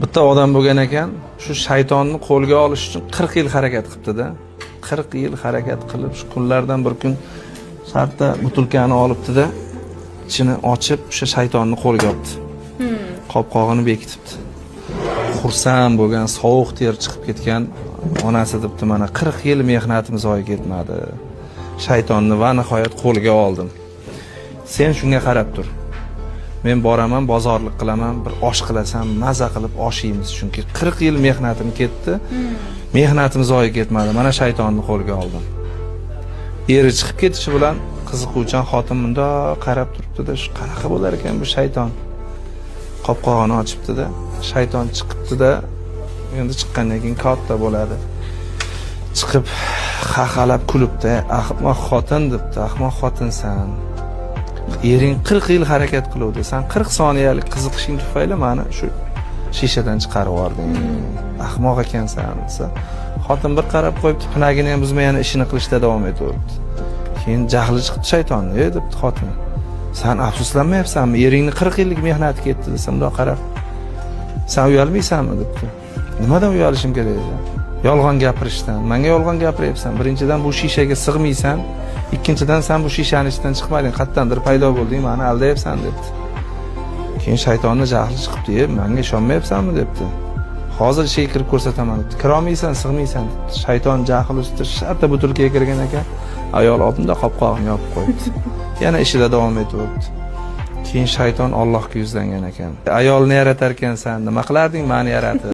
Bitta odam bo'lgan ekan, shu shaytonni qo'lga olish uchun 40 yil harakat qilibdi-da. 40 yil harakat qilib, shu kunlardan bir kun shartta butilkani olibdi-da, ichini ochib, o'sha shaytonni qo'lga olibdi. Qopqog'ini bekitibdi. Xursand bo'lgan, sovuq ter chiqib ketgan onasi debdi, mana 40 yil mehnatim zoyi ketmadi. Shaytonni va nihoyat qo'lga oldim. Sen shunga qarab tur. Men boraman, bozorlik qilaman, bir osh qilasam, maza qilib osh yeymiz, chunki 40 yil mehnatim ketdi. Mehnatim zoyi ketmadi. Mana shaytonni qo'lga oldim. Eri chiqib ketishi bilan qiziquvchan xotin bunda qarab turibdi-da, shu qanaqa bo'lar ekan bu shayton? Qopqog'ini ochibdi-da, shayton chiqibdi-da, endi chiqqandan keyin katta bo'ladi. Chiqib xaxalab kulibdi, "Ahmoq xotin" debdi, "Ahmoq xotinsan. Ering 40 yil harakat qiluvdi. Sen 40 soniyalik qiziqishing tufayli meni shu shishadan chiqarib yubording. Ahmoq ekansan" desa, xotin bir qarab qo'yibdi, pinagini ham buzmay ishini qilishda davom etaveribdi. Keyin jahli chiqdi shaytonni, "Ey" debdi xotin. "Sen afsuslanmayapsanmi? Eringni 40 yillik mehnati ketdi" desa, bundoq qarab, "Sen uyalmaysanmi?" debdi. "Nimadan uyalishim kerak edi? Yolg'on gapirishdan. Menga yolg'on gapiryapsan. Birinchidan bu shishaga sig'maysan, ikkinchidan sen bu shishaning ichidan chiqmading, qayerdandir paydo bo'lding, meni aldayapsan" debdi. Keyin shaytonning jahli chiqibdi, "Menga ishonmayapsanmi?" debdi. "Hozir ishga kirib ko'rsataman" debdi. "Kira olmaysan, sig'maysan" debdi. Shayton jahli ustida shartta butilkaga kirgan ekan, ayol oldinda qopqog'ini yopib qo'yibdi. Yana ishida davom etaveribdi. Keyin shayton Allohga yuzlangan ekan. "Ayolni yaratar ekansan, nima qilarding meni yaratib?"